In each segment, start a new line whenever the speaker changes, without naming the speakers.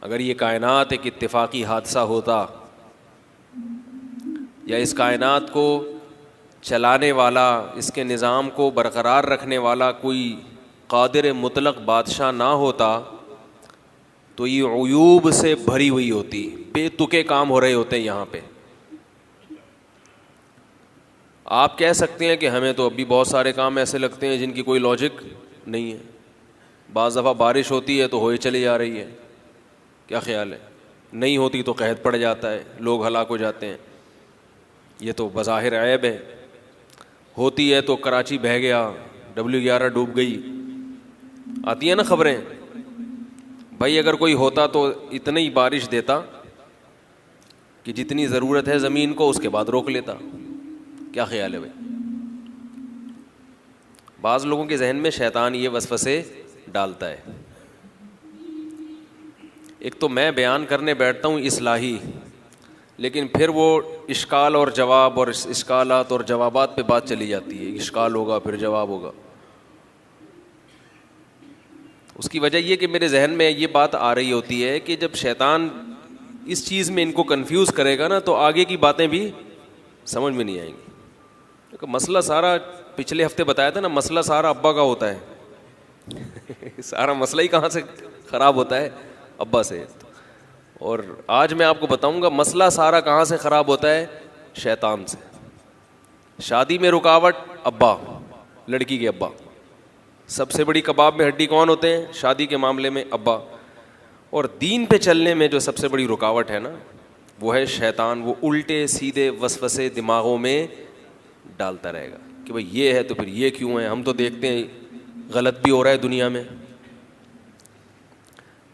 अगर ये कायनात एक इत्तेफाकी हादसा होता या इस कायनात को चलाने वाला, इसके निज़ाम को बरकरार रखने वाला कोई कादिर मुतलक बादशाह ना होता तो ये उयूब से भरी हुई होती, बेतुके काम हो रहे होते यहाँ पे। आप कह सकते हैं कि हमें तो अभी बहुत सारे काम ऐसे लगते हैं जिनकी कोई लॉजिक नहीं है। बाज़ दफ़ा बारिश होती है तो होए चली जा रही है, क्या ख्याल है? नहीं होती तो कहत पड़ जाता है, लोग हलाक हो जाते हैं। ये तो बज़ाहिर ऐब है। होती है तो कराची बह गया, W11 डूब गई, आती है ना खबरें। भाई अगर कोई होता तो इतनी ही बारिश देता कि जितनी ज़रूरत है ज़मीन को, उसके बाद रोक लेता। क्या ख्याल है भाई? बाज़ लोगों के जहन में शैतान ये वसवसे डालता है। एक तो मैं बयान करने बैठता हूँ इस्लाही, लेकिन फिर वो इश्काल और जवाब और इश्कालात और जवाबात पे बात चली जाती है। इश्काल होगा फिर जवाब होगा। उसकी वजह ये कि मेरे जहन में ये बात आ रही होती है कि जब शैतान इस चीज़ में इनको कंफ्यूज करेगा ना, तो आगे की बातें भी समझ में नहीं आएंगी। क्योंकि मसला सारा पिछले हफ्ते बताया था ना, मसला सारा अब्बा का होता है। सारा मसला ही कहाँ से ख़राब होता है? अब्बा से। और आज मैं आपको बताऊंगा मसला सारा कहाँ से ख़राब होता है? शैतान से। शादी में रुकावट अब्बा, लड़की के अब्बा। सबसे बड़ी कबाब में हड्डी कौन होते हैं? शादी के मामले में अब्बा। और दीन पे चलने में जो सबसे बड़ी रुकावट है ना, वो है शैतान। वो उल्टे सीधे वसवसे दिमागों में डालता रहेगा कि भाई ये है तो फिर ये क्यों है, हम तो देखते हैं गलत भी हो रहा है दुनिया में।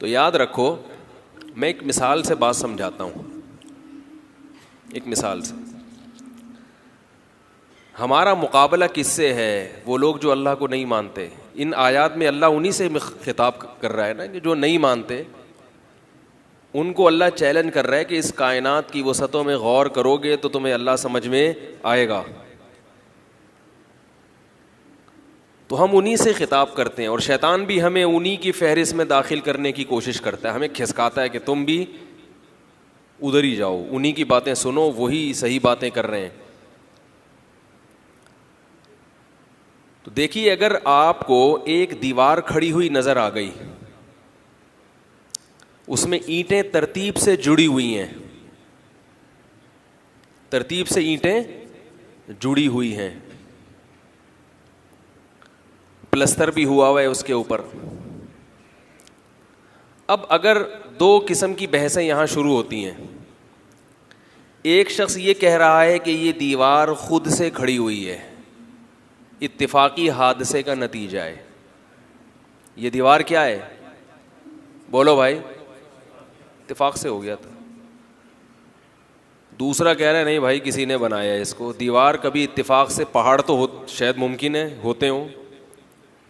तो याद रखो, मैं एक मिसाल से बात समझाता हूँ। एक मिसाल से हमारा मुकाबला किससे है? वो लोग जो अल्लाह को नहीं मानते। इन आयात में अल्लाह उन्हीं से खिताब कर रहा है ना, कि जो नहीं मानते उनको अल्लाह चैलेंज कर रहा है कि इस कायनात की वसतों में गौर करोगे तो तुम्हें अल्लाह समझ में आएगा। तो हम उन्हीं से खिताब करते हैं, और शैतान भी हमें उन्हीं की फहरिस्त में दाखिल करने की कोशिश करता है। हमें खिसकाता है कि तुम भी उधर ही जाओ, उन्हीं की बातें सुनो, वही सही बातें कर रहे हैं। तो देखिए, अगर आपको एक दीवार खड़ी हुई नजर आ गई, उसमें ईंटें तरतीब से जुड़ी हुई हैं, तरतीब से ईंटें जुड़ी हुई हैं, प्लस्तर भी हुआ हुआ है उसके ऊपर। अब अगर दो किस्म की बहसें यहां शुरू होती हैं। एक शख्स ये कह रहा है कि ये दीवार खुद से खड़ी हुई है, इत्तिफाकी हादसे का नतीजा है। ये दीवार क्या है? बोलो भाई। इत्तिफाक से हो गया था। दूसरा कह रहा है नहीं भाई, किसी ने बनाया है इसको। दीवार कभी इत्तिफाक से, पहाड़ तो शायद मुमकिन है होते हों,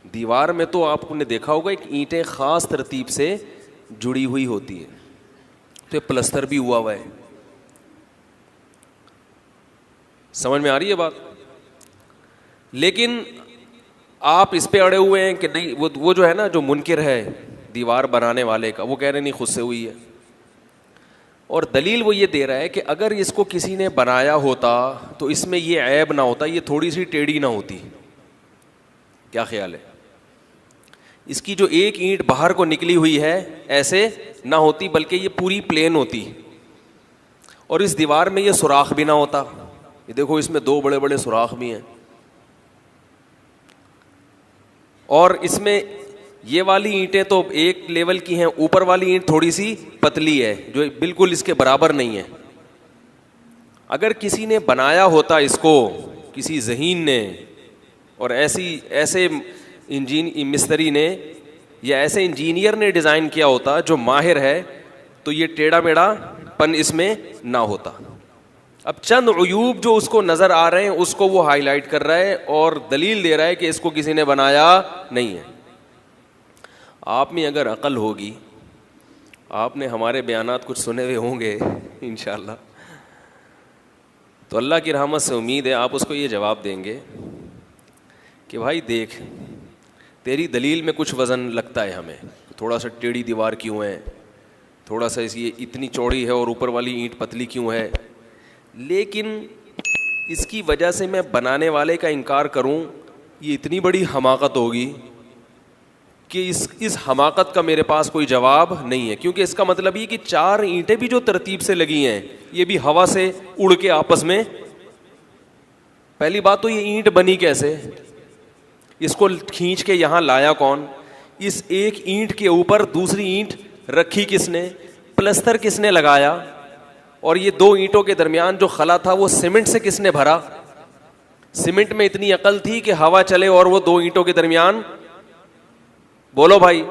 दीवार में तो आपने देखा होगा एक ईंटें ख़ास तरतीब से जुड़ी हुई होती है। तो ये प्लस्तर भी हुआ हुआ है। समझ में आ रही है बात? लेकिन आप इस पे अड़े हुए हैं कि नहीं, वो जो है ना, जो मुनकिर है दीवार बनाने वाले का, वो कह रहे नहीं खुद से हुई है। और दलील वो ये दे रहा है कि अगर इसको किसी ने बनाया होता तो इसमें ये ऐब ना होता, ये थोड़ी सी टेढ़ी ना होती। क्या ख्याल है? इसकी जो एक ईंट बाहर को निकली हुई है ऐसे ना होती, बल्कि ये पूरी प्लेन होती। और इस दीवार में ये सुराख भी ना होता। ये देखो, इसमें दो बड़े बड़े सुराख भी हैं। और इसमें ये वाली ईंटें तो एक लेवल की हैं, ऊपर वाली ईंट थोड़ी सी पतली है जो बिल्कुल इसके बराबर नहीं है। अगर किसी ने बनाया होता इसको, किसी ज़हीन ने, और ऐसे मिस्त्री ने या ऐसे इंजीनियर ने डिज़ाइन किया होता जो माहिर है, तो ये टेढ़ा मेढ़ा पन इसमें ना होता। अब चंद उयूब जो उसको नज़र आ रहे हैं उसको वो हाईलाइट कर रहा है और दलील दे रहा है कि इसको किसी ने बनाया नहीं है। आप में अगर अकल होगी, आपने हमारे बयानात कुछ सुने हुए होंगे इंशाअल्लाह, तो अल्लाह की रहमत से उम्मीद है आप उसको ये जवाब देंगे कि भाई देख, तेरी दलील में कुछ वज़न लगता है हमें, थोड़ा सा टेढ़ी दीवार क्यों है, थोड़ा सा ये इतनी चौड़ी है और ऊपर वाली ईंट पतली क्यों है, लेकिन इसकी वजह से मैं बनाने वाले का इनकार करूं, ये इतनी बड़ी हमाकत होगी कि इस हमाकत का मेरे पास कोई जवाब नहीं है। क्योंकि इसका मतलब ये कि 4 ईंटें भी जो तरतीब से लगी हैं, ये भी हवा से उड़ के आपस में, पहली बात तो ये ईंट बनी कैसे, इसको खींच के यहाँ लाया कौन, इस एक ईंट के ऊपर दूसरी ईंट रखी किसने, प्लस्तर किसने लगाया, और ये 2 ईंटों के दरमियान जो खला था वो सीमेंट से किसने भरा। सीमेंट में इतनी अकल थी कि हवा चले और वो 2 ईंटों के दरमियान, बोलो भाई,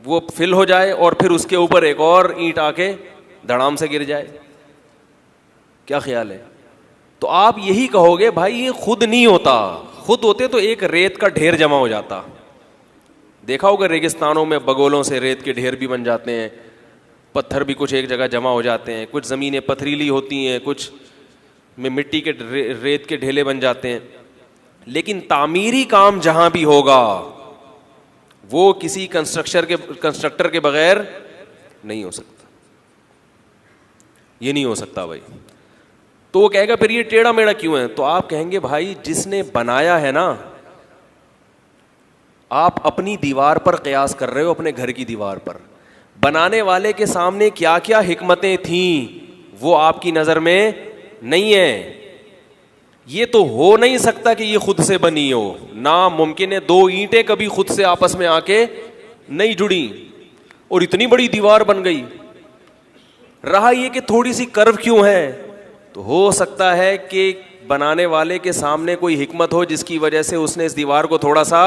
वो फिल हो जाए और फिर उसके ऊपर एक और ईंट आके धड़ाम से गिर जाए। क्या ख्याल है? तो आप यही कहोगे भाई ये खुद नहीं होता, खुद होते तो एक रेत का ढेर जमा हो जाता। देखा होगा रेगिस्तानों में बगोलों से रेत के ढेर भी बन जाते हैं, पत्थर भी कुछ एक जगह जमा हो जाते हैं, कुछ ज़मीनें पथरीली होती हैं, कुछ में मिट्टी के रेत के ढेले बन जाते हैं। लेकिन तामीरी काम जहां भी होगा वो किसी कंस्ट्रक्टर के बगैर नहीं हो सकता, ये नहीं हो सकता भाई। तो वो कहेगा फिर ये टेढ़ा मेढ़ा क्यों है, तो आप कहेंगे भाई जिसने बनाया है ना, आप अपनी दीवार पर कयास कर रहे हो, अपने घर की दीवार पर। बनाने वाले के सामने क्या क्या हिकमतें थीं वो आपकी नजर में नहीं है। ये तो हो नहीं सकता कि ये खुद से बनी हो, नामुमकिन है। 2 ईंटें कभी खुद से आपस में आके नहीं जुड़ी और इतनी बड़ी दीवार बन गई। रहा ये कि थोड़ी सी कर्व क्यों है, तो हो सकता है कि बनाने वाले के सामने कोई हिकमत हो जिसकी वजह से उसने इस दीवार को थोड़ा सा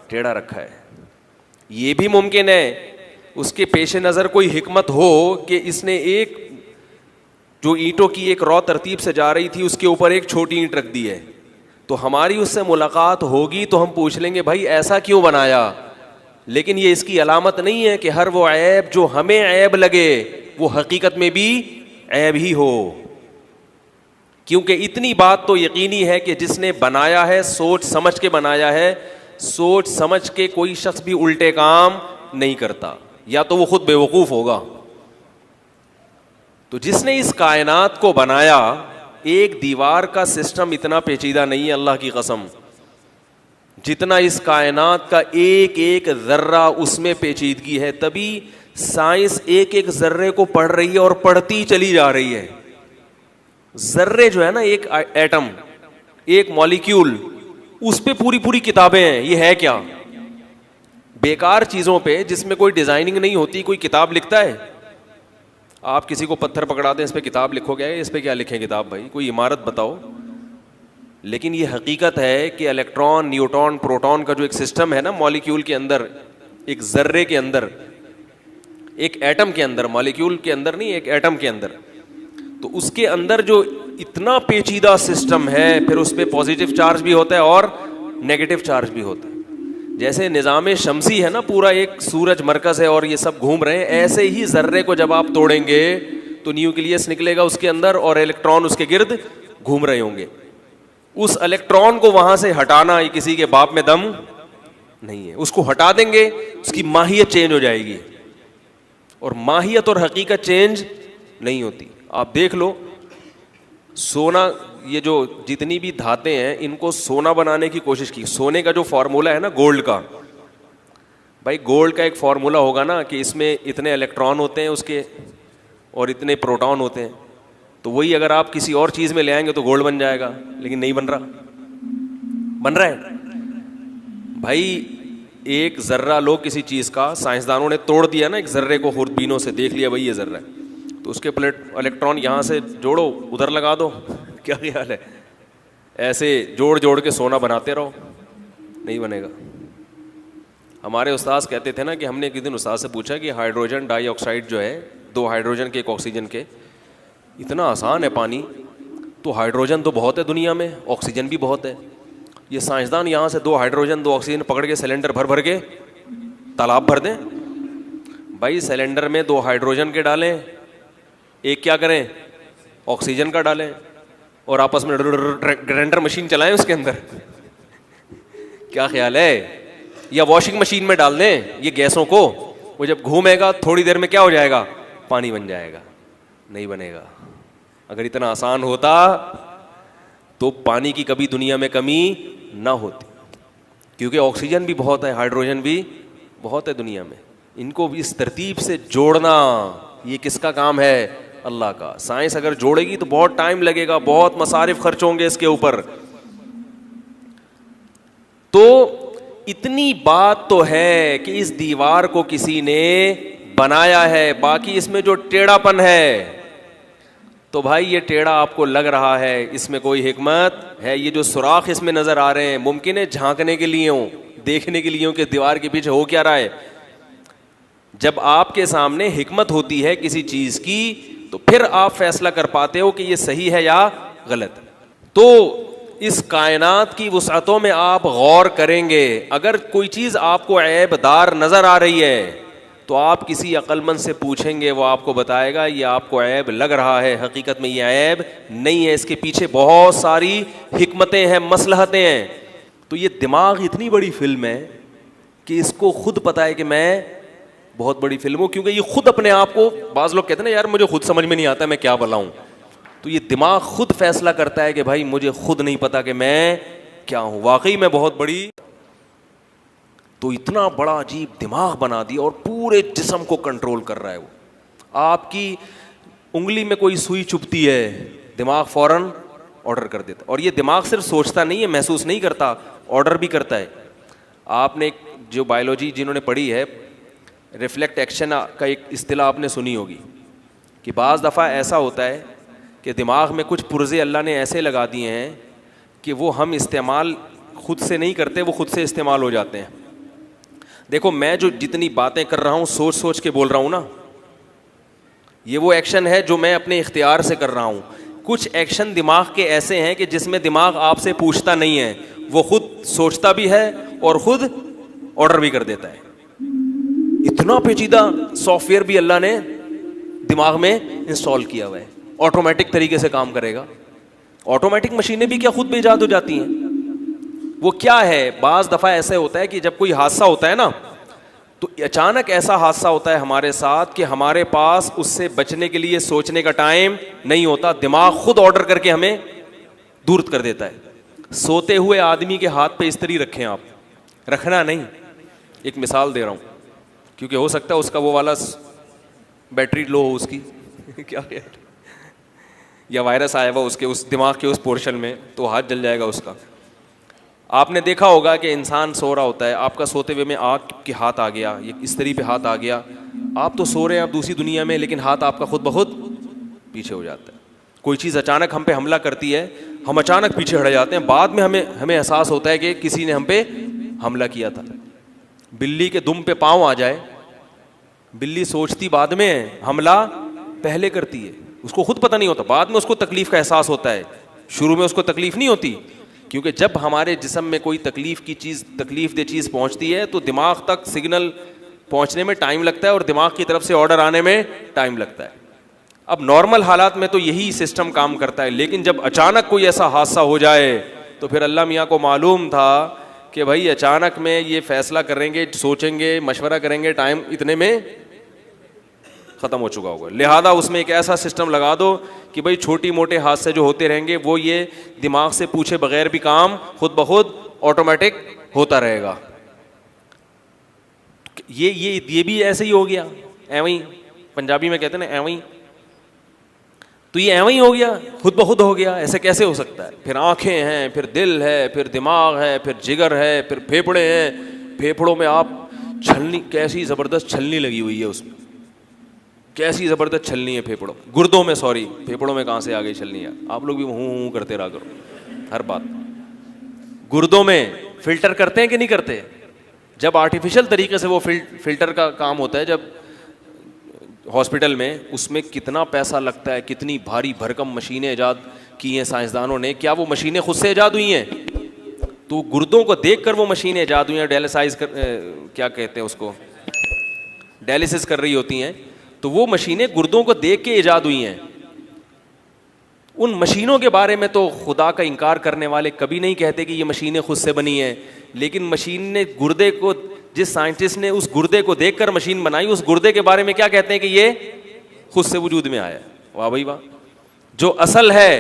टेढ़ा रखा है। ये भी मुमकिन है उसके पेश नज़र कोई हिकमत हो कि इसने एक जो ईंटों की एक रॉ तरतीब से जा रही थी उसके ऊपर एक छोटी ईंट रख दी है। तो हमारी उससे मुलाकात होगी तो हम पूछ लेंगे भाई ऐसा क्यों बनाया। लेकिन ये इसकी अलामत नहीं है कि हर वो ऐब जो हमें ऐब लगे वो हकीकत में भी ऐब ही हो। क्योंकि इतनी बात तो यकीनी है कि जिसने बनाया है सोच समझ के बनाया है, सोच समझ के कोई शख्स भी उल्टे काम नहीं करता, या तो वो खुद बेवकूफ होगा। तो जिसने इस कायनात को बनाया, एक दीवार का सिस्टम इतना पेचीदा नहीं है अल्लाह की कसम, जितना इस कायनात का एक एक जर्रा उसमें पेचीदगी है। तभी साइंस एक एक जर्रे को पढ़ रही है और पढ़ती चली जा रही है। जर्रे जो है ना, एक एटम, एक मॉलिक्यूल, उस पे पूरी पूरी किताबें हैं। ये है क्या? बेकार चीजों पे जिसमें कोई डिजाइनिंग नहीं होती कोई किताब लिखता है? आप किसी को पत्थर पकड़ा दें, इस पे किताब लिखोगे, इस पे क्या लिखें किताब भाई? कोई इमारत बताओ। लेकिन ये हकीकत है कि इलेक्ट्रॉन, न्यूट्रॉन, प्रोटॉन का जो एक सिस्टम है ना मॉलिक्यूल के अंदर, एक जर्रे के अंदर, एक एटम के अंदर, मॉलिक्यूल के अंदर नहीं, एक एटम के अंदर, तो उसके अंदर जो इतना पेचीदा सिस्टम है, फिर उस पर पॉजिटिव चार्ज भी होता है और नेगेटिव चार्ज भी होता है। जैसे निज़ाम शमसी है ना, पूरा एक सूरज मरकज है और ये सब घूम रहे हैं, ऐसे ही जर्रे को जब आप तोड़ेंगे तो न्यूक्लियस निकलेगा उसके अंदर और इलेक्ट्रॉन उसके गिर्द घूम रहे होंगे। उस इलेक्ट्रॉन को वहां से हटाना ये किसी के बाप में दम नहीं है। उसको हटा देंगे, उसकी माहियत चेंज हो जाएगी, और माहियत और हकीकत चेंज नहीं होती। आप देख लो, सोना, ये जो जितनी भी धातें हैं इनको सोना बनाने की कोशिश की। सोने का जो फॉर्मूला है ना गोल्ड का, भाई गोल्ड का एक फॉर्मूला होगा ना कि इसमें इतने इलेक्ट्रॉन होते हैं उसके और इतने प्रोटॉन होते हैं, तो वही अगर आप किसी और चीज़ में ले आएंगे तो गोल्ड बन जाएगा। लेकिन नहीं बन रहा, बन रहा है भाई। एक जर्रा लो किसी चीज़ का, साइंसदानों ने तोड़ दिया ना एक जर्रे को, खुर्दबीनों से देख लिया भाई ये जर्रा है, तो उसके इलेक्ट्रॉन यहाँ से जोड़ो, उधर लगा दो, क्या ख्याल है? ऐसे जोड़ जोड़ के सोना बनाते रहो, नहीं बनेगा। हमारे उस्ताद कहते थे ना कि हमने एक दिन उस्ताद से पूछा कि हाइड्रोजन डाइऑक्साइड जो है, 2 हाइड्रोजन के एक ऑक्सीजन के, इतना आसान है पानी, तो हाइड्रोजन तो बहुत है दुनिया में, ऑक्सीजन भी बहुत है। ये साइंसदान यहाँ से 2 हाइड्रोजन 2 ऑक्सीजन पकड़ के सिलेंडर भर भर के तालाब भर दें। भाई सिलेंडर में 2 हाइड्रोजन के डालें, एक क्या करें, ऑक्सीजन का डालें, और आपस में ग्राइंडर मशीन चलाएं उसके अंदर। क्या ख्याल है? या वॉशिंग मशीन में डाल दें ये गैसों को, वो जब घूमेगा थोड़ी देर में क्या हो जाएगा, पानी बन जाएगा। नहीं बनेगा। अगर इतना आसान होता तो पानी की कभी दुनिया में कमी ना होती, क्योंकि ऑक्सीजन भी बहुत है, हाइड्रोजन भी बहुत है दुनिया में। इनको भी इस तरतीब से जोड़ना ये किसका काम है, अल्लाह का। साइंस अगर जोड़ेगी तो बहुत टाइम लगेगा, बहुत मसारिफ खर्च होंगे इसके ऊपर। तो इतनी बात तो है कि इस दीवार को किसी ने बनाया है, बाकी इसमें जो टेढ़ापन है, तो भाई ये टेढ़ा आपको लग रहा है, इसमें कोई हिकमत है। ये जो सुराख इसमें नजर आ रहे हैं, मुमकिन है झांकने के लिए हो, देखने के लिए हो कि दीवार के पीछे हो क्या रहा है। जब आपके सामने हिकमत होती है किसी चीज की, तो फिर आप फैसला कर पाते हो कि ये सही है या गलत। तो इस कायनात की वुसअतों में आप गौर करेंगे, अगर कोई चीज आपको ऐबदार नजर आ रही है तो आप किसी अक्लमंद से पूछेंगे, वो आपको बताएगा ये आपको ऐब लग रहा है, हकीकत में ये ऐब नहीं है, इसके पीछे बहुत सारी हिकमतें हैं, मसलहतें हैं। तो ये दिमाग इतनी बड़ी फिल्म है कि इसको खुद पता है कि मैं बहुत बड़ी फिल्म हूँ, क्योंकि ये खुद अपने आप को, बाज़ लोग कहते हैं ना यार मुझे खुद समझ में नहीं आता मैं क्या बनाऊं, तो ये दिमाग खुद फैसला करता है कि भाई मुझे खुद नहीं पता कि मैं क्या हूं, वाकई मैं बहुत बड़ी। तो इतना बड़ा अजीब दिमाग बना दिया और पूरे जिस्म को कंट्रोल कर रहा है वो। आपकी उंगली में कोई सुई चुभती है, दिमाग फौरन ऑर्डर कर देता। और ये दिमाग सिर्फ सोचता नहीं है, महसूस नहीं करता, ऑर्डर भी करता है। आपने जो बायोलॉजी जिन्होंने पढ़ी है, रिफ्लेक्ट एक्शन का एक इस्तिलाह आपने सुनी होगी कि बाज़ दफ़ा ऐसा होता है कि दिमाग में कुछ पुर्जे अल्लाह ने ऐसे लगा दिए हैं कि वो हम इस्तेमाल खुद से नहीं करते, वो खुद से इस्तेमाल हो जाते हैं। देखो मैं जो जितनी बातें कर रहा हूँ सोच सोच के बोल रहा हूँ ना, ये वो एक्शन है जो मैं अपने इख्तियार से कर रहा हूँ। कुछ एक्शन दिमाग के ऐसे हैं कि जिसमें दिमाग आपसे पूछता नहीं है, वो खुद सोचता भी है और खुद ऑर्डर भी कर देता है। इतना पेचीदा सॉफ्टवेयर भी अल्लाह ने दिमाग में इंस्टॉल किया हुआ है, ऑटोमेटिक तरीके से काम करेगा। ऑटोमेटिक मशीनें भी क्या खुद भी ईजाद हो जाती हैं? वो क्या है, बाज़ दफ़ा ऐसे होता है कि जब कोई हादसा होता है ना, तो अचानक ऐसा हादसा होता है हमारे साथ कि हमारे पास उससे बचने के लिए सोचने का टाइम नहीं होता, दिमाग खुद ऑर्डर करके हमें दूर कर देता है। सोते हुए आदमी के हाथ पे इस्त्री रखें आप, रखना नहीं, एक मिसाल दे रहा हूँ, क्योंकि हो सकता है उसका वो वाला बैटरी लो हो उसकी क्या या वायरस आया हुआ उसके उस दिमाग के उस पोर्शन में, तो हाथ जल जाएगा उसका। आपने देखा होगा कि इंसान सो रहा होता है, आपका सोते हुए में आग के हाथ आ गया, ये इस्त्री पे हाथ आ गया, आप तो सो रहे हैं आप दूसरी दुनिया में, लेकिन हाथ आपका खुद ब खुद पीछे हो जाता है। कोई चीज़ अचानक हम पे हमला करती है, हम अचानक पीछे हट जाते हैं, बाद में हमें एहसास होता है कि किसी ने हम पे हमला किया था। बिल्ली के दुम पे पाँव आ जाए, बिल्ली सोचती बाद में, हमला पहले करती है, उसको खुद पता नहीं होता, बाद में उसको तकलीफ का एहसास होता है, शुरू में उसको तकलीफ नहीं होती। क्योंकि जब हमारे जिस्म में कोई तकलीफ की चीज़, तकलीफ दे चीज़ पहुंचती है तो दिमाग तक सिग्नल पहुंचने में टाइम लगता है और दिमाग की तरफ से ऑर्डर आने में टाइम लगता है। अब नॉर्मल हालात में तो यही सिस्टम काम करता है, लेकिन जब अचानक कोई ऐसा हादसा हो जाए तो फिर अल्लाह मियाँ को मालूम था कि भाई अचानक में ये फैसला करेंगे, सोचेंगे, मशवरा करेंगे, टाइम इतने में ख़त्म हो चुका होगा। लिहाजा उसमें एक ऐसा सिस्टम लगा दो कि भाई छोटी मोटे हादसे जो होते रहेंगे वो ये दिमाग से पूछे बगैर भी काम खुद ब खुद ऑटोमेटिक होता रहेगा। ये भी ऐसे ही हो गया, एवं पंजाबी में कहते हैं ना एवं, तो ये एवं ही हो गया, खुद ब खुद हो गया, ऐसे कैसे हो सकता है? फिर आंखें हैं, फिर दिल है, फिर दिमाग है, फिर जिगर है, फिर फेफड़े हैं, फेफड़ों में आप छलनी, कैसी ज़बरदस्त छलनी लगी हुई है उसमें, कैसी ज़बरदस्त छलनी है फेफड़ों, गुर्दों में, सॉरी फेफड़ों में कहाँ से आ गई छलनी है? आप लोग भी हूँ करते रहा करो हर बात। गुर्दों में फिल्टर करते हैं कि नहीं करते? जब आर्टिफिशियल तरीके से वो फिल्टर का काम होता है, जब हॉस्पिटल में, उसमें कितना पैसा लगता है, कितनी भारी भरकम मशीनें ईजाद की हैं साइंसदानों ने। क्या वो मशीनें खुद से ईजाद हुई हैं? तो गुर्दों को देखकर वो मशीनें ईजाद हुई हैं, क्या कहते हैं उसको, डायलिसिस कर रही होती हैं, तो वो मशीनें गुर्दों को देख के ईजाद हुई हैं। उन मशीनों के बारे में तो खुदा का इनकार करने वाले कभी नहीं कहते कि ये मशीनें खुद से बनी हैं, लेकिन मशीन ने गुर्दे को जिस साइंटिस्ट ने उस गुर्दे को देखकर मशीन बनाई, उस गुर्दे के बारे में क्या कहते हैं कि ये खुद से वजूद में आया। वाह भाई वाह। जो असल है,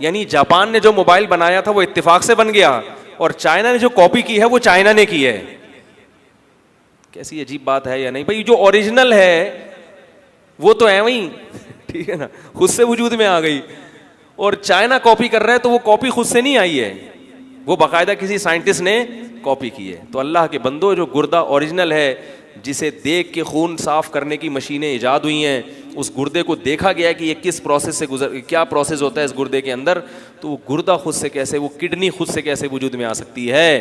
यानी जापान ने जो मोबाइल बनाया था वो इत्तेफाक से बन गया, और चाइना ने जो कॉपी की है वो चाइना ने की है। कैसी अजीब बात है या नहीं भाई। जो ओरिजिनल है वो तो है वही, ठीक है ना, खुद से वजूद में आ गई। और चाइना कॉपी कर रहा है तो वो कॉपी खुद से नहीं आई है, वो बाकायदा किसी साइंटिस्ट ने कॉपी की है। तो अल्लाह के बंदो, जो गुर्दा ओरिजिनल है, जिसे देख के खून साफ करने की मशीनें ईजाद हुई हैं, उस गुर्दे को देखा गया है कि ये किस प्रोसेस से गुजर, क्या प्रोसेस होता है इस गुर्दे के अंदर, तो वो गुर्दा खुद से कैसे, वो किडनी खुद से कैसे वजूद में आ सकती है।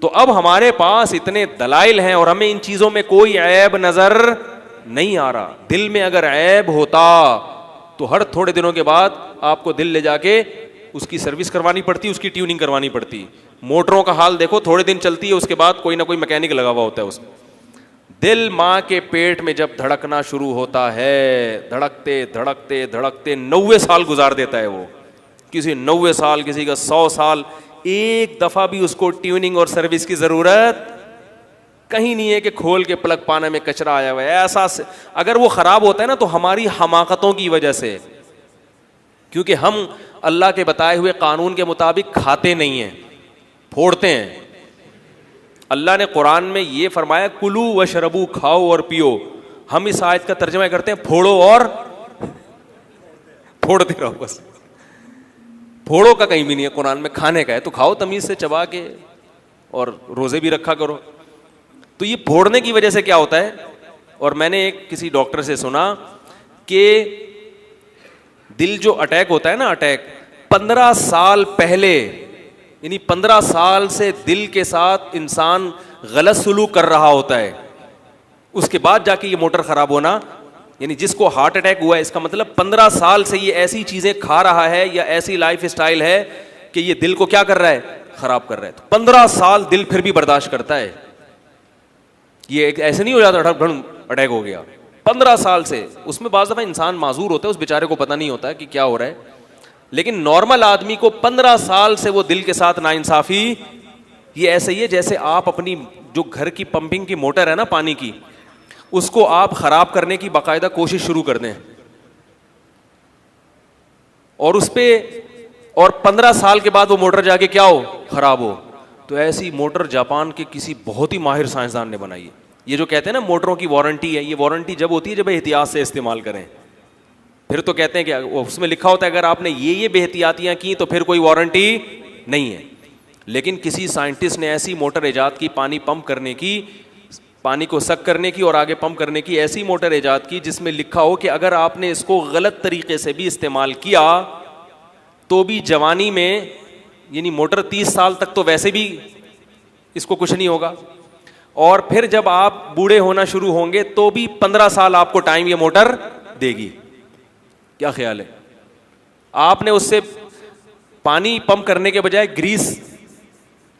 तो अब हमारे पास इतने दलाइल हैं और हमें इन चीजों में कोई ऐब नजर नहीं आ रहा। दिल में अगर ऐब होता तो हर थोड़े दिनों के बाद आपको दिल ले जाके उसकी सर्विस करवानी पड़ती, उसकी ट्यूनिंग करवानी पड़ती। मोटरों का हाल देखो, थोड़े दिन चलती है उसके बाद कोई ना कोई मैकेनिक लगा हुआ होता है उसमें। दिल माँ के पेट में जब धड़कना शुरू होता है, धड़कते धड़कते धड़कते 90 साल गुजार देता है वो, किसी 90 साल, किसी का 100 साल। एक दफा भी उसको ट्यूनिंग और सर्विस की जरूरत कहीं नहीं है कि खोल के प्लग पाने में कचरा आया हुआ है ऐसा। अगर वो खराब होता है ना तो हमारी हमाकतों की वजह से, क्योंकि हम अल्लाह के बताए हुए कानून के मुताबिक खाते नहीं हैं, फोड़ते हैं। अल्लाह ने कुरान में ये फरमाया कुलू वशरबू, खाओ और पियो। हम इस आयत का तर्जुमा करते हैं फोड़ो और फोड़ते रहो बस। फोड़ो का कहीं भी नहीं है कुरान में, खाने का है तो खाओ तमीज से चबा के, और रोजे भी रखा करो। तो ये फोड़ने की वजह से क्या होता है, और मैंने एक किसी डॉक्टर से सुना कि दिल जो अटैक होता है ना, अटैक 15 साल पहले, यानी 15 साल से दिल के साथ इंसान गलत सलूक कर रहा होता है, उसके बाद जाके ये मोटर खराब होना, यानी जिसको हार्ट अटैक हुआ है इसका मतलब 15 साल से ये ऐसी चीजें खा रहा है या ऐसी लाइफ स्टाइल है कि ये दिल को क्या कर रहा है, खराब कर रहा है। तो 15 साल दिल फिर भी बर्दाश्त करता है। ये ऐसे नहीं हो जाता धड़धड़ अटैक हो गया, 15 साल से। उसमें बाज़ दफ़ा इंसान माजूर होता है, उस बेचारे को पता नहीं होता है कि क्या हो रहा है, लेकिन नॉर्मल आदमी को 15 साल से वो दिल के साथ नाइंसाफी, ये ऐसे ही है जैसे आप अपनी जो घर की पंपिंग की मोटर है ना पानी की, उसको आप खराब करने की बाकायदा कोशिश शुरू कर दें, और उस पे, और 15 साल के बाद वो मोटर जाके क्या हो, खराब हो। तो ऐसी मोटर जापान के किसी बहुत ही माहिर साइंसदान ने बनाई है। ये जो कहते हैं ना मोटरों की वारंटी है, ये वारंटी जब होती है जब एहतियात से इस्तेमाल करें। फिर तो कहते हैं कि उसमें लिखा होता है अगर आपने ये बेहतियातियां की तो फिर कोई वारंटी नहीं है। लेकिन किसी साइंटिस्ट ने ऐसी मोटर ईजाद की, पानी पंप करने की, पानी को सक करने की और आगे पंप करने की ऐसी मोटर ईजाद की जिसमें लिखा हो कि अगर आपने इसको गलत तरीके से भी इस्तेमाल किया तो भी जवानी में, यानी मोटर 30 साल तक तो वैसे भी इसको कुछ नहीं होगा, और फिर जब आप बूढ़े होना शुरू होंगे तो भी 15 साल आपको टाइम ये मोटर देगी। क्या ख्याल है? आपने उससे पानी पंप करने के बजाय ग्रीस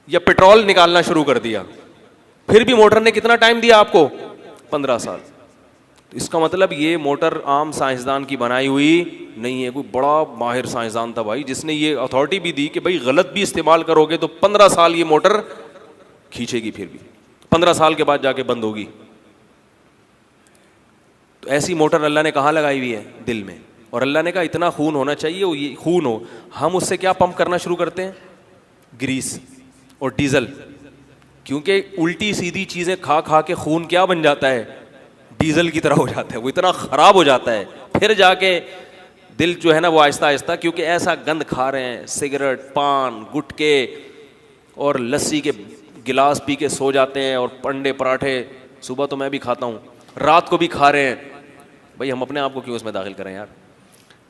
या पेट्रोल निकालना शुरू कर दिया, फिर भी मोटर ने कितना टाइम दिया आपको, 15 साल। तो इसका मतलब ये मोटर आम साइंसदान की बनाई हुई नहीं है, कोई बड़ा माहिर साइंसदान था भाई जिसने ये अथॉरिटी भी दी कि भाई गलत भी इस्तेमाल करोगे तो 15 साल ये मोटर खींचेगी, फिर भी 15 साल के बाद जाके बंद होगी। तो ऐसी मोटर अल्लाह ने कहाँ लगाई हुई है, दिल में। और अल्लाह ने कहा इतना खून होना चाहिए, वो ये खून हो। हम उससे क्या पंप करना शुरू करते हैं, ग्रीस और डीजल, क्योंकि उल्टी सीधी चीजें खा खा के खून क्या बन जाता है, डीजल की तरह हो जाता है, वो इतना खराब हो जाता है। फिर जाके दिल जो है ना वो आहिस्ता आहिस्ता, क्योंकि ऐसा गंद खा रहे हैं, सिगरेट, पान, गुटके और लस्सी के गिलास पी के सो जाते हैं, और अंडे पराठे सुबह तो मैं भी खाता हूँ, रात को भी खा रहे हैं। भाई हम अपने आप को क्यों उसमें दाखिल करें यार,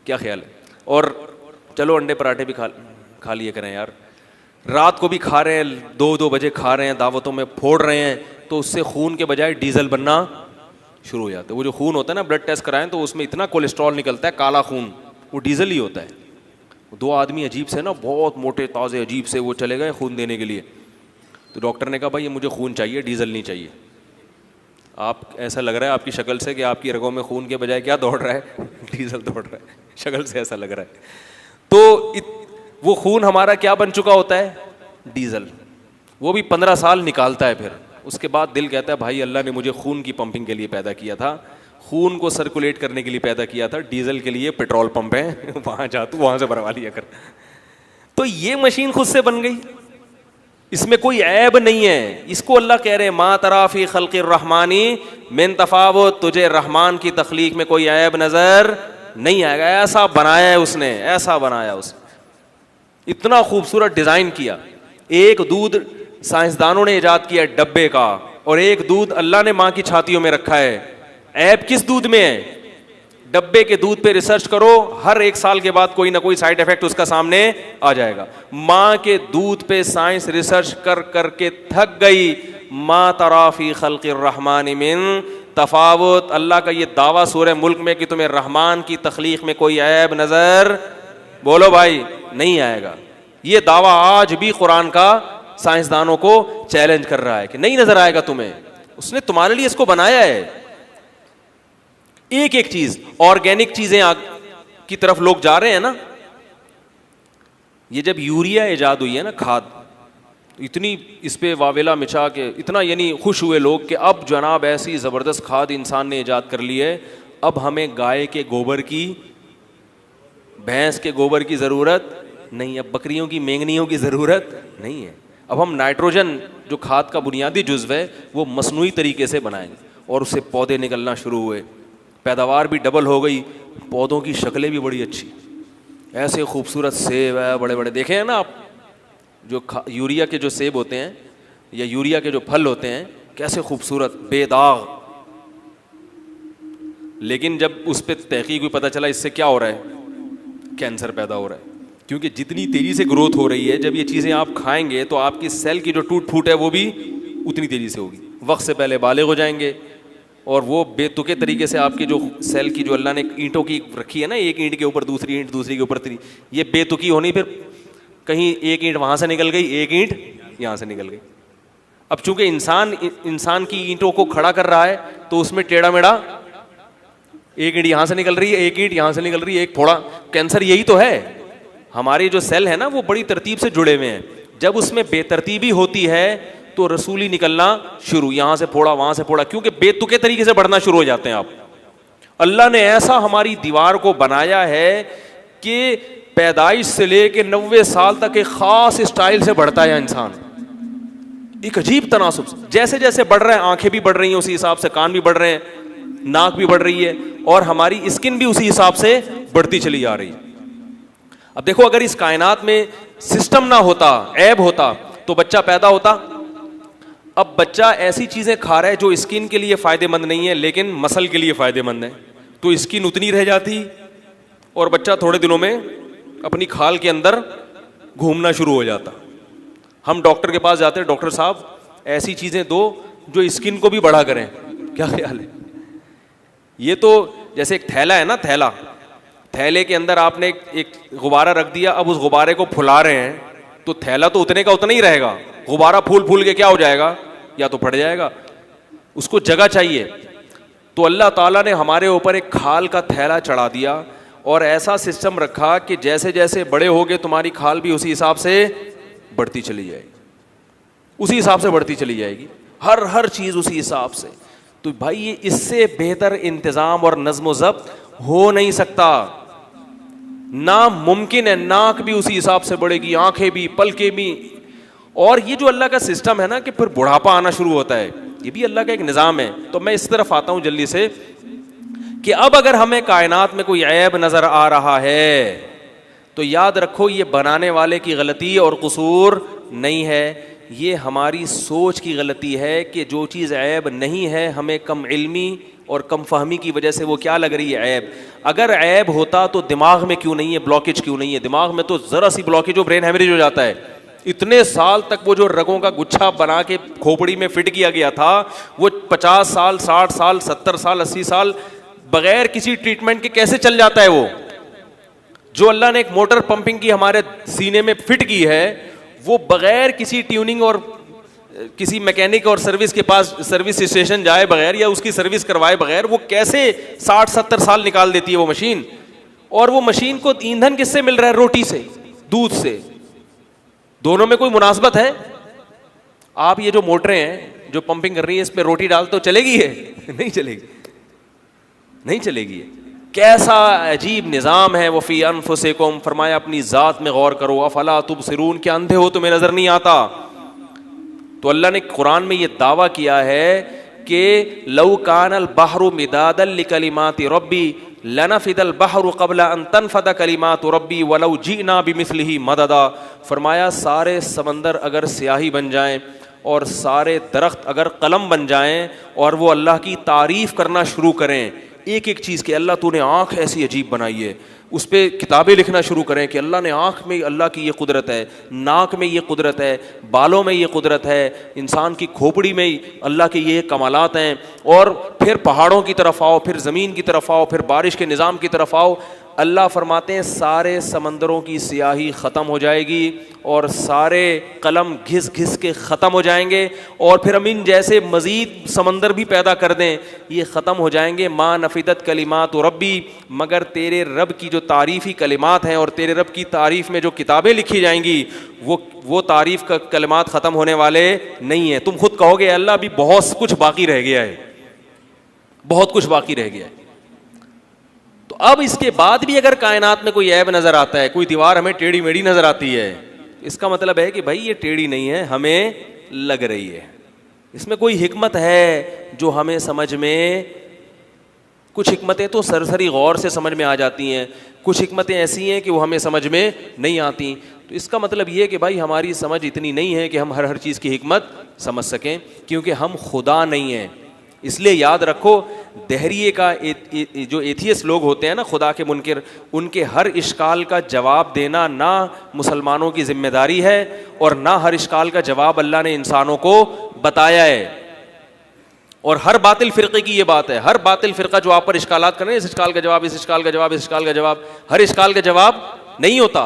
क्या ख्याल है? और चलो अंडे पराठे भी खा लिए करें यार, रात को भी खा रहे हैं, 2-2 बजे खा रहे हैं, दावतों में फोड़ रहे हैं, तो उससे खून के बजाय डीजल बनना शुरू हो जाता है। वो जो खून होता है ना, ब्लड टेस्ट कराएं तो उसमें इतना कोलेस्ट्रॉल निकलता है, काला खून, वो डीजल ही होता है। 2 आदमी अजीब से ना, बहुत मोटे ताज़े अजीब से, वो चले गए खून देने के लिए, तो डॉक्टर ने कहा भाई ये मुझे खून चाहिए, डीजल नहीं चाहिए। आप, ऐसा लग रहा है आपकी शक्ल से कि आपकी रगों में खून के बजाय क्या दौड़ रहा है, डीजल दौड़ रहा है, शक्ल से ऐसा लग रहा है। तो वो खून हमारा क्या बन चुका होता है, डीजल। वो भी 15 साल निकालता है। फिर उसके बाद दिल कहता है भाई अल्लाह ने मुझे खून की पंपिंग के लिए पैदा किया था, खून को सर्कुलेट करने के लिए पैदा किया था, डीजल के लिए पेट्रोल पंप है वहां जा, तू वहां से भरवा लिया कर। तो ये मशीन खुद से बन गई, इसमें कोई ऐब नहीं है। इसको अल्लाह कह रहे हैं मा तराफी खल्क़िर रहमानी मिन तफावुत, तुझे रहमान की तख्लीक में कोई ऐब नजर नहीं आएगा। ऐसा बनाया है उसने, ऐसा बनाया उसने, इतना खूबसूरत डिजाइन किया। एक दूध साइंसदानों ने इजाद किया डब्बे का, और एक दूध अल्लाह ने माँ की छातियों में रखा है। ऐब किस दूध में है? डब्बे के दूध पे रिसर्च करो, हर 1 साल के बाद कोई ना कोई साइड इफेक्ट उसका सामने आ जाएगा। माँ के दूध पे साइंस रिसर्च कर करके थक गई। मा तराफी खल्क़िर रहमानी मिन तफावुत, अल्लाह का ये दावा सूरह मुल्क में कि तुम्हें रहमान की तख्लीक में कोई ऐब नजर, बोलो भाई, नहीं आएगा। ये दावा आज भी कुरान का साइंसदानों को चैलेंज कर रहा है कि नहीं नजर आएगा तुम्हें, उसने तुम्हारे लिए इसको बनाया है। एक एक चीज, ऑर्गेनिक चीजें की तरफ लोग जा रहे हैं ना। ये जब यूरिया इजाद हुई है ना, खाद, इतनी इस पे वावेला मिचा के इतना यानी खुश हुए लोग कि अब जनाब ऐसी जबरदस्त खाद इंसान ने इजाद कर ली है, अब हमें गाय के गोबर की, भैंस के गोबर की जरूरत नहीं, अब बकरियों की मेंगनियों की जरूरत नहीं है। अब हम नाइट्रोजन जो खाद का बुनियादी जुज्व है वो मसनूई तरीके से बनाएंगे, और उससे पौधे निकलना शुरू हुए, पैदावार भी डबल हो गई, पौधों की शक्लें भी बड़ी अच्छी, ऐसे खूबसूरत सेब है बड़े बड़े, देखे हैं ना आप, जो यूरिया के जो सेब होते हैं या यूरिया के जो फल होते हैं, कैसे खूबसूरत बेदाग। लेकिन जब उस पर तहकीक हुई, पता चला इससे क्या हो रहा है, कैंसर पैदा हो रहा है। क्योंकि जितनी तेजी से ग्रोथ हो रही है, जब ये चीज़ें आप खाएंगे तो आपकी सेल की जो टूट फूट है वो भी उतनी तेजी से होगी, वक्त से पहले बालिग हो जाएंगे, और वो बेतुके तरीके से आपकी जो सेल की, जो अल्लाह ने ईंटों की रखी है ना, एक ईंट के ऊपर दूसरी ईंट, दूसरी के ऊपर तीसरी, ये बेतुकी होनी, फिर कहीं एक ईंट वहाँ से निकल गई, एक ईंट यहाँ से निकल गई। अब चूंकि इंसान की ईंटों को खड़ा कर रहा है तो उसमें टेढ़ा मेढ़ा, एक ईंट यहाँ से निकल रही है, एक ईंट यहाँ से निकल रही है, एक फोड़ा। कैंसर यही तो है, हमारी जो सेल है ना वो बड़ी तरतीब से जुड़े हुए हैं, जब उसमें बेतरतीबी होती है तो रसूली निकलना शुरू, यहां से फोड़ा वहां से फोड़ा, क्योंकि बेतुके तरीके से बढ़ना शुरू हो जाते हैं आप। अल्लाह ने ऐसा हमारी दीवार को बनाया है कि पैदाइश से लेके 90 साल तक एक खास स्टाइल से बढ़ता है इंसान, एक अजीब तनासुब से। जैसे जैसे बढ़ रहा है, आंखें भी बढ़ रही हैं उसी हिसाब से, कान भी बढ़ रहे हैं, नाक भी बढ़ रही है, और हमारी स्किन भी उसी हिसाब से बढ़ती चली जा रही है। अब देखो, अगर इस कायनात में सिस्टम ना होता, ऐब होता, तो बच्चा पैदा होता। अब बच्चा ऐसी चीजें खा रहा है जो स्किन के लिए फायदेमंद नहीं है लेकिन मसल के लिए फायदेमंद है, तो स्किन उतनी रह जाती और बच्चा थोड़े दिनों में अपनी खाल के अंदर घूमना शुरू हो जाता। हम डॉक्टर के पास जाते हैं, डॉक्टर साहब ऐसी चीजें दो जो स्किन को भी बड़ा करें, क्या ख्याल है? ये तो जैसे एक थैला है ना, थैले के अंदर आपने एक गुब्बारा रख दिया, अब उस गुब्बारे को फुला रहे हैं तो थैला तो उतने का उतना ही रहेगा, गुब्बारा फूल फूल के क्या हो जाएगा, या तो फट जाएगा, उसको जगह चाहिए। तो अल्लाह ताला ने हमारे ऊपर एक खाल का थैला चढ़ा दिया और ऐसा सिस्टम रखा कि जैसे जैसे बड़े होगे तुम्हारी खाल भी उसी हिसाब से बढ़ती चली जाएगी, उसी हिसाब से बढ़ती चली जाएगी, हर चीज उसी हिसाब से। तो भाई ये इससे बेहतर इंतजाम और नज्म ज़ब्त हो नहीं सकता, ना मुमकिन है। नाक भी उसी हिसाब से बढ़ेगी, आंखें भी, पलकें भी। और ये जो अल्लाह का सिस्टम है ना कि फिर बुढ़ापा आना शुरू होता है, ये भी अल्लाह का एक निज़ाम है। तो मैं इस तरफ आता हूं जल्दी से कि अब अगर हमें कायनात में कोई ऐब नजर आ रहा है तो याद रखो ये बनाने वाले की गलती और कसूर नहीं है, ये हमारी सोच की गलती है कि जो चीज़ ऐब नहीं है हमें कम इल्मी और कम फहमी की वजह से वो क्या लग रही है ऐब। अगर ऐब होता तो दिमाग में क्यों नहीं है, ब्लॉकेज क्यों नहीं है? दिमाग में तो ज़रा सी ब्लॉकेज हो ब्रेन हेमरेज हो जाता है। इतने साल तक वो जो रगों का गुच्छा बना के खोपड़ी में फिट किया गया था, वो 50 साल, 60 साल, 70 साल, 80 साल बगैर किसी ट्रीटमेंट के कैसे चल जाता है? वो जो अल्लाह ने एक मोटर पंपिंग की हमारे सीने में फिट की है, वो बगैर किसी ट्यूनिंग और किसी मैकेनिक और सर्विस के पास, सर्विस स्टेशन जाए बगैर या उसकी सर्विस करवाए बगैर, वो कैसे 60-70 साल निकाल देती है वो मशीन। और वो मशीन को ईंधन किससे मिल रहा है? रोटी से, दूध से। दोनों में कोई मुनासबत है? आप ये जो मोटरें हैं जो पंपिंग कर रही है, इस पे रोटी डाल तो चलेगी है? नहीं चलेगी, नहीं चलेगी। कैसा अजीब निज़ाम है। वफ़ी अनफुसिकुम, फरमाया अपनी ज़ात में गौर करो। अफला तुबसिरून, क्या अंधे हो, तुम्हें नज़र नहीं आता? तो अल्लाह ने कुरान में ये दावा किया है कि लौ कानल बहरु मिदादल लिकलिमाति रब्बी लनफिदल बहरु क़ब्ला अन तनफद कलिमातु रब्बी वलौ जीना बिमिस्लिही मददा। फरमाया सारे समंदर अगर स्याही बन जाएं और सारे दरख्त अगर कलम बन जाएं और वो अल्लाह की तारीफ़ करना शुरू करें एक एक चीज़ की, अल्लाह तूने आँख ऐसी अजीब बनाई है, उस पर किताबें लिखना शुरू करें कि अल्लाह ने आँख में अल्लाह की ये कुदरत है, नाक में ये कुदरत है, बालों में ये कुदरत है, इंसान की खोपड़ी में अल्लाह के ये कमालात हैं, और फिर पहाड़ों की तरफ आओ, फिर ज़मीन की तरफ आओ, फिर बारिश के निज़ाम की तरफ आओ। अल्लाह फरमाते हैं सारे समंदरों की स्याही ख़त्म हो जाएगी और सारे कलम घिस घिस के ख़त्म हो जाएंगे, और फिर हम इन जैसे मज़ीद समंदर भी पैदा कर दें, ये ख़त्म हो जाएंगे। माँ नफ़िदत कलिमात रब्बी, मगर तेरे रब की जो तारीफ़ी कलिमात हैं और तेरे रब की तारीफ़ में जो किताबें लिखी जाएंगी वो तारीफ़ का कलिमात ख़त्म होने वाले नहीं हैं। तुम खुद कहोगे अल्लाह अभी बहुत कुछ बाकी रह गया है, बहुत कुछ बाकी रह गया है। तो अब इसके बाद भी अगर कायनात में कोई ऐब नजर आता है, कोई दीवार हमें टेढ़ी मेढ़ी नजर आती है, इसका मतलब है कि भाई ये टेढ़ी नहीं है, हमें लग रही है, इसमें कोई हिकमत है जो हमें समझ में, कुछ हिकमतें तो सरसरी गौर से समझ में आ जाती हैं, कुछ हिकमतें ऐसी हैं कि वो हमें समझ में नहीं आती। तो इसका मतलब ये है कि भाई हमारी समझ इतनी नहीं है कि हम हर चीज़ की हिकमत समझ सकें, क्योंकि हम खुदा नहीं हैं। इसलिए याद रखो, दहरिए का जो एथियस्ट लोग होते हैं ना, खुदा के मुनकिर, उनके हर इश्काल का जवाब देना ना मुसलमानों की जिम्मेदारी है और ना हर इश्काल का जवाब अल्लाह ने इंसानों को बताया है। और हर बातिल फ़िरक़े की ये बात है, हर बातिल फ़िरक़ा जो आप पर इश्कालात कर रहे हैं, इस इश्काल का जवाब, इस इश्काल का जवाब, इस इश्काल का जवाब, हर इश्काल का जवाब नहीं होता।